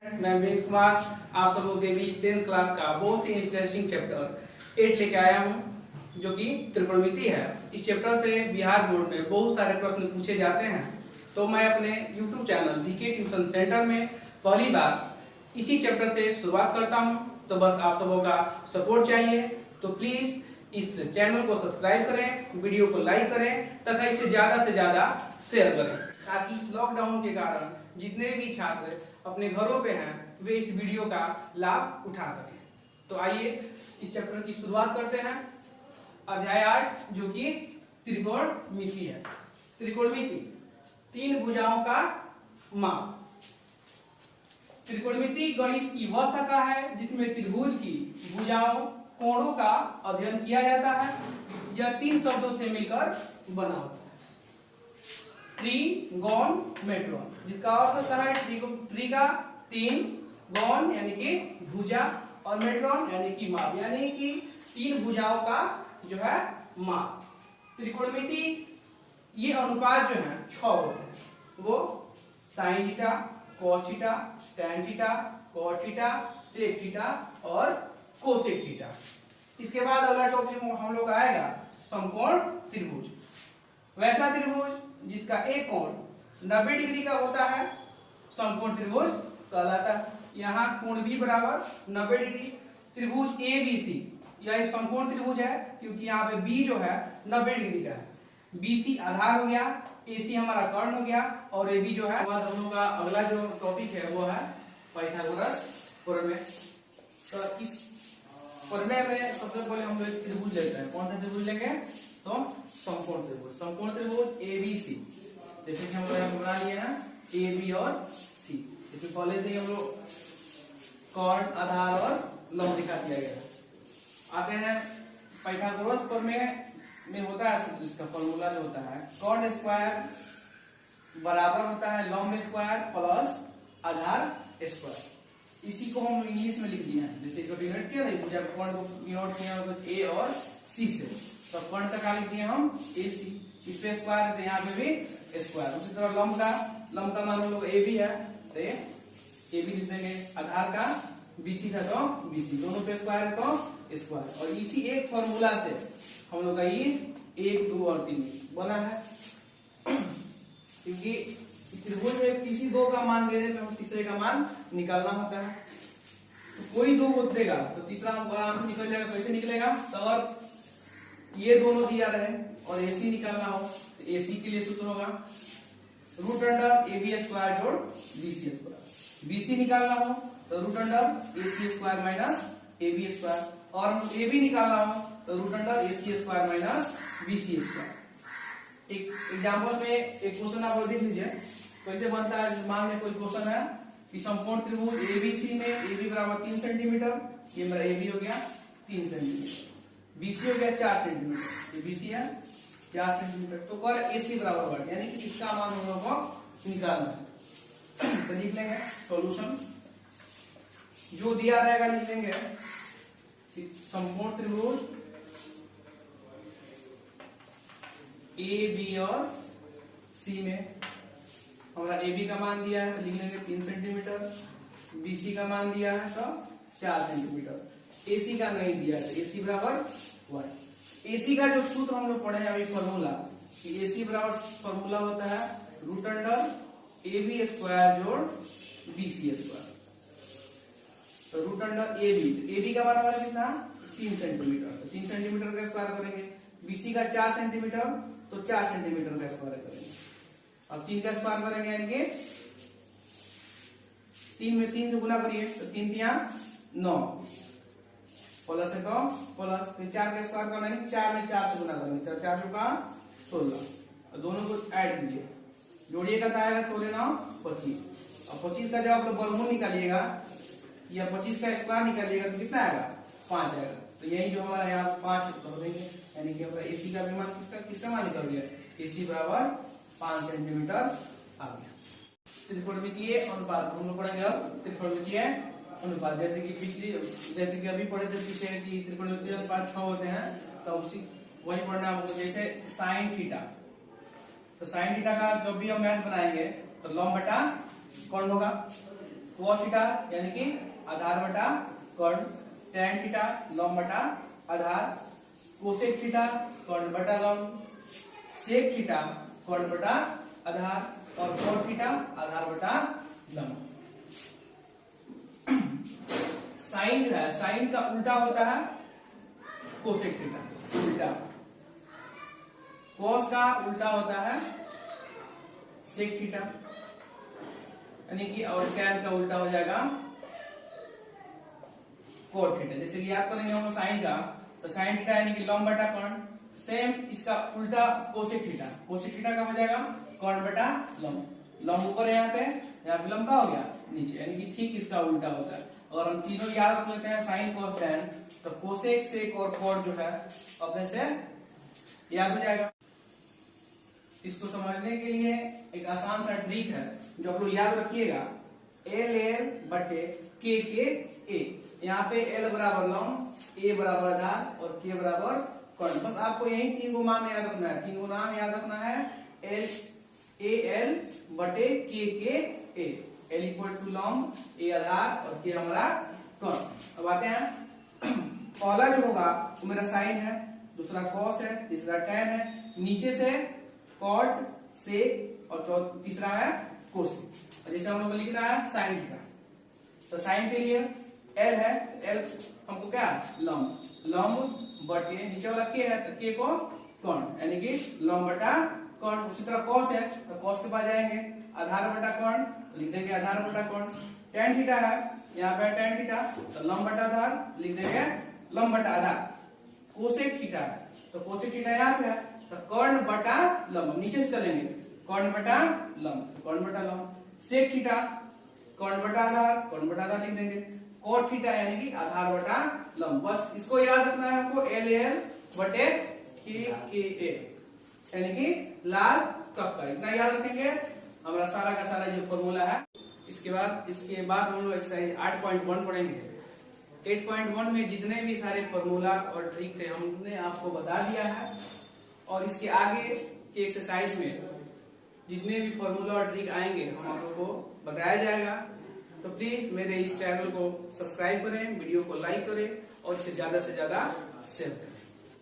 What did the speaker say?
मैं वीर कुमार आप सबों के बीच 10th क्लास का बहुत ही इंटरेस्टिंग चैप्टर 8 लेके आया हूँ जो कि त्रिकोणमिति है। इस चैप्टर से बिहार बोर्ड में बहुत सारे प्रश्न पूछे जाते हैं, तो मैं अपने YouTube channel VK tuition centre में पहली बार इसी चैप्टर से शुरुआत करता हूँ। तो बस आप सबों का सपोर्ट चाहिए, तो प्लीज़ इस चैनल को सब्सक्राइब करें, वीडियो को लाइक करें तथा इसे ज़्यादा से ज़्यादा शेयर करें, ताकि इस लॉकडाउन के कारण जितने भी छात्र अपने घरों पे हैं वे इस वीडियो का लाभ उठा सकें। तो आइए इस चैप्टर की शुरुआत करते हैं। अध्याय 8 जो कि त्रिकोणमिति है। त्रिकोणमिति, तीन भुजाओं का माप। त्रिकोणमिति गणित की वह शाखा है जिसमें त्रिभुज की भुजाओं कोणों का अध्ययन किया जाता है। यह तीन शब्दों से मिलकर बना होता है। त्रिगोणमेट्रॉन, जिसका अर्थ होता है त्रि का तीन, गौण यानी कि भुजा, और मेट्रॉन यानी कि माप, यानी कि तीन भुजाओं का जो है माप। त्रिकोणमिति ये अनुपात जो है 6 होते हैं, वो sine theta, cos theta, tan theta, cot theta, sec theta और कोसेक थीटा। इसके बाद अगला टॉपिक हम लोग आएगा समकोण त्रिभुज। वैसा त्रिभुज जिसका एक कोण 90 डिग्री का होता है समकोण त्रिभुज कहलाता है। यहाँ कोण भी बराबर 90 डिग्री। त्रिभुज ए बी सी यह एक समकोण त्रिभुज है, क्योंकि यहाँ पे बी जो है 90 डिग्री का है। बी सी आधार हो गया, ए सी हमारा कर्ण हो गया, और ए बी जो है। बाद हम लोग का अगला जो टॉपिक है वो है पाइथागोरस प्रमेय। तो इस प्रमेय में सबसे पहले हम लोग त्रिभुज लेते हैं। कौन सा त्रिभुज लेंगे? तो समकोण त्रिभुज। समकोण त्रिभुज ए बी सी, जैसे कि हम लोग बना लिए हैं ए बी और सी। इसमें पहले से ही हम लोग कर्ण, आधार और लंब दिखा दिया गया। आते हैं पाइथागोरस प्रमेय में होता है, इसका फॉर्मूला जो होता है कर्ण स्क्वायर बराबर होता है लंब स्क्वायर प्लस आधार स्क्वायर। इसी को हम इंग्लिश में लिख दिए हैं, जैसे डिनोट किया नहीं, पूजा कर्ण को डिनोट किया ए और सी से, तो कर्ण का लिख दिए हम ए सी। इस पे स्क्वायर है तो यहाँ पे भी स्क्वायर। उसी तरह लंब का मान हम लोग ए बी है तो ए बी लिख देंगे। आधार का बी सी था तो बी सी, दोनों पे स्क्वायर है तो स्क्वायर। और इसी एक फॉर्मूला से हम लोग का ये 1, 2 और 3 बना है। क्योंकि त्रिभुज में किसी दो का मान दे देने में तीसरे का मान निकालना होता है। तो कोई दो देगा तो तीसरा मान निकल जाएगा। कैसे निकलेगा? तो अगर ये दोनों दिया रहे और AC निकालना हो तो AC के लिए सूत्र होगा root under A B square जोड़ BC स्क्वायर। BC निकालना हो तो root under AC square minus AB square, और AB निकालना हो तो root under AC square minus BC square. एक एग्जाम्पल में एक क्वेश्चन आप देख लीजिए कैसे बनता है। मान लें कोई क्वेश्चन है कि समकोण त्रिभुज ABC में AB बराबर 3 सेंटीमीटर, ये मेरा AB हो गया 3 सेंटीमीटर, BC हो गया 4 सेंटीमीटर, ये BC है 4 सेंटीमीटर। तो कर AC बराबर 1, यानी कि इसका मान हम लोग को निकालना है। तो लिख लेंगे सॉल्यूशन, जो दिया रहेगा लिख लेंगे समकोण त्रिभुज ए बी और सी में हमारा ए बी का मान दिया है तो लिख लेंगे 3 सेंटीमीटर, BC का मान दिया है तो 4 सेंटीमीटर, AC का नहीं दिया है तो AC बराबर 1। AC का जो सूत्र हम लोग पढ़े हैं अभी फॉर्मूला, कि AC बराबर फॉर्मूला होता है root under A B square जोड़ BC स्क्वायर। तो रूट अंडर ए बी का मान हमारा कितना 3 सेंटीमीटर, तो 3 सेंटीमीटर का स्क्वायर करेंगे। BC का 4 सेंटीमीटर तो 4 सेंटीमीटर का स्क्वायर करेंगे। अब 3 का स्क्वायर करेंगे यानी कि 3 में 3 से गुना करिए तो 3 3 9 प्लस है तो प्लस, फिर 4 का स्क्वायर करना है 4 में 4 से गुना करेंगे, 4 4 का 16, और दोनों को ऐड कीजिए, जोड़िएगा तो आएगा 16 9 25। और 25 का जब आप लोग वर्गमूल निकालिएगा या 25 का स्क्वायर निकालिएगा तो कितना आएगा 5 आएगा। तो यही जो हमारा यहाँ 5 कर देंगे, यानी कि हमारा AC का भी मान किसका मान निकल गया, AC बराबर 5 सेंटीमीटर आ गया। त्रिकोणमितीय अनुपात हम लोग पढ़ेंगे अब त्रिकोणमितीय अनुपात। जैसे कि अभी पढ़े थे पीछे कि त्रिकोणमितीय अनुपात 6 होते हैं, तो उसी वही पढ़ना हमको। जैसे साइन थीटा, तो साइन थीटा का जब भी हम मैथ बनाएंगे तो लंब बटा कौन होगा cos थीटा यानी कि आधार बटा कर्ण, tan थीटा लंब बटा आधार, कोसेक थीटा कर्ण बटा लंब, सेक थीटा कर्ण बटा आधार और cot थीटा आधार बटा लंब। साइन जो है, साइन का उल्टा होता है कोसेक थीटा, उल्टा। कॉस का उल्टा होता है सेक थीटा यानी कि, और टैन का उल्टा हो जाएगा कोट थीटा। जैसे कि याद करेंगे हम साइन का, तो साइन थीटा यानी कि लंब बटा कर्ण, सेम इसका उल्टा कोसेक थीटा, कोसेक थीटा का हो जाएगा कर्ण बटा लंब, लंब ऊपर है यहाँ पे लंब का हो गया नीचे, यानी कि ठीक इसका उल्टा होता है। और हम तीनों याद रख लेते हैं साइन कॉस टैन, तो कोसेक सेक और कॉट जो है अपने से याद हो जाएगा। इसको समझने के लिए एक आसान सा ट्रिक है जो आप लोग याद रखिएगा, एल एल बटे के ए। यहाँ पे एल बराबर लंब, ए बराबर आधार और के बराबर कर्ण। बस आपको यही तीन को मान याद रखना है, तीन को नाम याद रखना है, एल बटे के ए। एल इक्वल टू लंब, ए आधार और के हमारा कर्ण। अब आते हैं, पहला जो होगा वो मेरा साइन है, दूसरा कॉस है, तीसरा टैन है, नीचे से कॉट सेक और तीसरा है कोसेक। जैसे हम लोग लिख रहा है साइन थीटा, तो साइन के लिए एल है, एल हमको क्या लंब, लंब बटे नीचे वाला के है तो के को कर्ण यानी कि लंब बटा कर्ण। उसी तरह कॉस है तो कॉस के पास जाएंगे, आधार बटा कर्ण लिख देंगे आधार बटा कर्ण। टैन थीटा है यहाँ पे टैन थीटा तो लंब बटा आधार लिख देंगे लंब बटा आधार। कोसेक थीटा है तो कोसेक थीटा यहाँ पे है तो कर्ण बटा लंब, नीचे से चलेंगे कर्ण बटा लंब, कर्ण बटा लंब। सेक थीटा कर्ण बटा आधार, कर्ण बटा आधार लिख देंगे। कोट थीटा यानी कि आधार बटा लंब। बस इसको याद रखना है हमको, एल एल बटे के ए यानी कि लाल कक्कर, इतना याद रखेंगे हमारा सारा का सारा जो फॉर्मूला है। इसके बाद हम लोग एक्सरसाइज 8.1 पढ़ेंगे। 8.1 में जितने भी सारे फॉर्मूला और ट्रिक थे हमने आपको बता दिया है, और इसके आगे के एक्सरसाइज में जितने भी फॉर्मूला और ट्रिक आएंगे हम आप लोगों को बताया जाएगा। तो प्लीज मेरे इस चैनल को सब्सक्राइब करें, वीडियो को लाइक करें और इसे ज्यादा से ज्यादा शेयर करें।